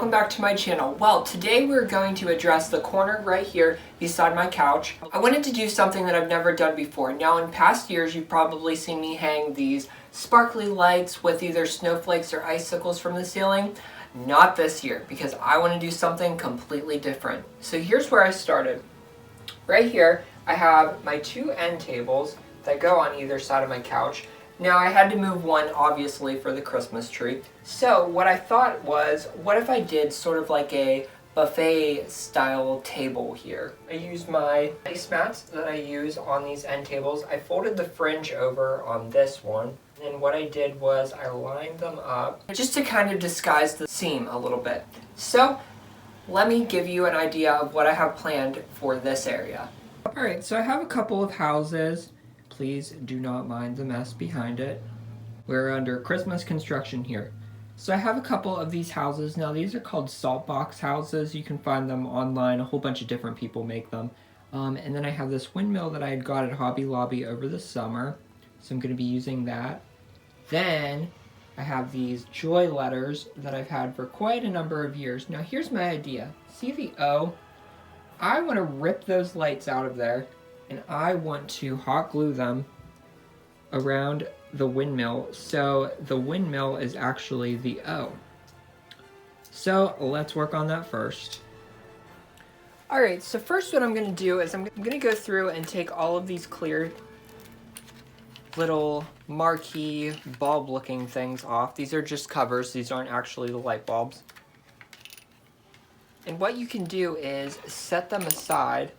welcome back to my channel. Well, today we're going to address the corner right here beside my couch. I wanted to do something that I've never done before. Now in past years you've probably seen me hang these sparkly lights with either snowflakes or icicles from the ceiling. Not this year, because I want to do something completely different. So here's where I started. Right here I have my two end tables that go on either side of my couch. Now I had to move one obviously for the Christmas tree. So what I thought was, what if I did sort of like a buffet style table here? I used my placemats that I use on these end tables. I folded the fringe over on this one. And what I did was I lined them up just to kind of disguise the seam a little bit. So let me give you an idea of what I have planned for this area. Alright, so I have a couple of houses. Please do not mind the mess behind it. We're under Christmas construction here. So I have a couple of these houses. Now these are called salt box houses. You can find them online. A whole bunch of different people make them. And then I have this windmill that I had got at Hobby Lobby over the summer. So I'm going to be using that. Then I have these joy letters that I've had for quite a number of years. Now here's my idea. See the O? I want to rip those lights out of there. And I want to hot glue them around the windmill, so the windmill is actually the O. So let's work on that first. Alright, so first what I'm going to do is I'm going to go through and take all of these clear little marquee bulb looking things off. These are just covers, these aren't actually the light bulbs. And what you can do is set them aside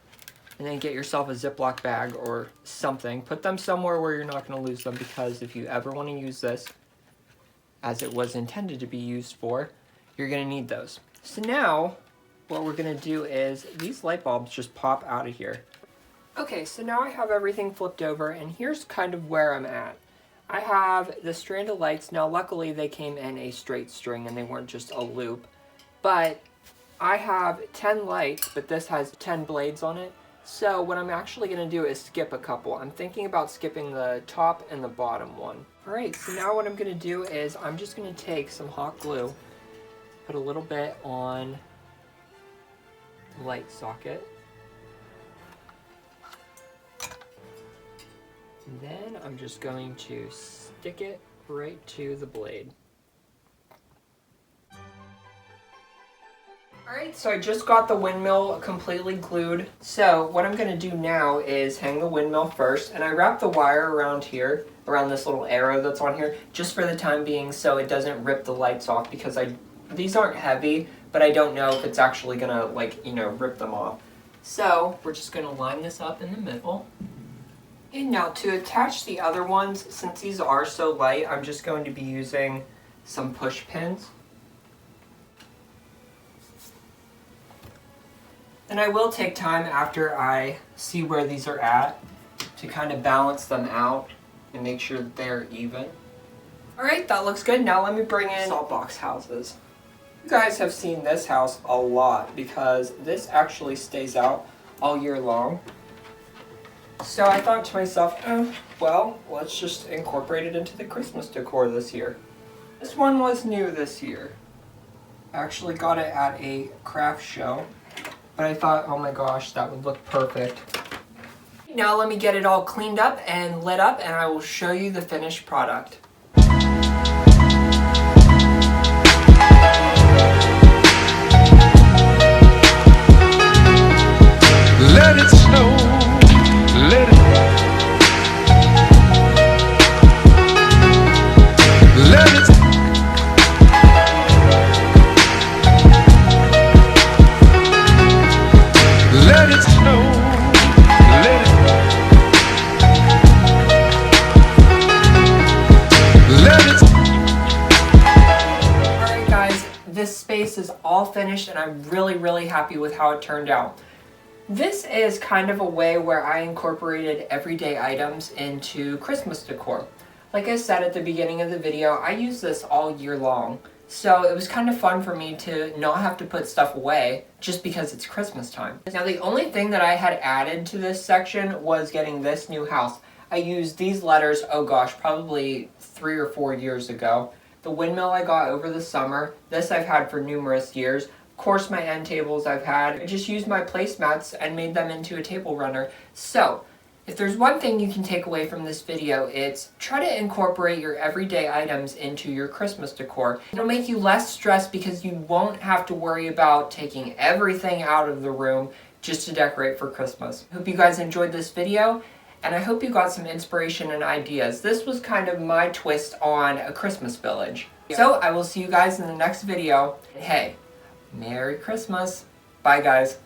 and then get yourself a Ziploc bag or something. Put them somewhere where you're not going to lose them, because if you ever want to use this as it was intended to be used for, you're going to need those. So now what we're going to do is these light bulbs just pop out of here. Okay, so now I have everything flipped over, and here's kind of where I'm at. I have the strand of lights. Now luckily they came in a straight string and they weren't just a loop, but I have 10 lights, but this has 10 blades on it. So what I'm actually going to do is skip a couple. I'm thinking about skipping the top and the bottom one. Alright, so now what I'm going to do is I'm just going to take some hot glue, put a little bit on the light socket, and then I'm just going to stick it right to the blade. Alright, so I just got the windmill completely glued. So what I'm going to do now is hang the windmill first, and I wrap the wire around here, around this little arrow that's on here, just for the time being so it doesn't rip the lights off, because these aren't heavy, but I don't know if it's actually going to, rip them off. So we're just going to line this up in the middle. And now to attach the other ones, since these are so light, I'm just going to be using some push pins. And I will take time after I see where these are at to kind of balance them out and make sure that they're even. Alright, that looks good. Now let me bring in salt box houses. You guys have seen this house a lot because this actually stays out all year long. So I thought to myself, well, let's just incorporate it into the Christmas decor this year. This one was new this year. I actually got it at a craft show. But I thought, oh my gosh, that would look perfect. Now let me get it all cleaned up and lit up, and I will show you the finished product. Let it snow, let it snow, let it. Alright guys, this space is all finished and I'm really happy with how it turned out. This is kind of a way where I incorporated everyday items into Christmas decor. Like I said at the beginning of the video, I use this all year long. So it was kind of fun for me to not have to put stuff away just because it's Christmas time. Now the only thing that I had added to this section was getting this new house. I used these letters, oh gosh, probably 3 or 4 years ago. The windmill I got over the summer. This I've had for numerous years. Of course, my end tables I've had. I just used my placemats and made them into a table runner. So, if there's one thing you can take away from this video, it's try to incorporate your everyday items into your Christmas decor. It'll make you less stressed because you won't have to worry about taking everything out of the room just to decorate for Christmas. Hope you guys enjoyed this video, and I hope you got some inspiration and ideas. This was kind of my twist on a Christmas village. So I will see you guys in the next video. Hey, Merry Christmas. Bye guys.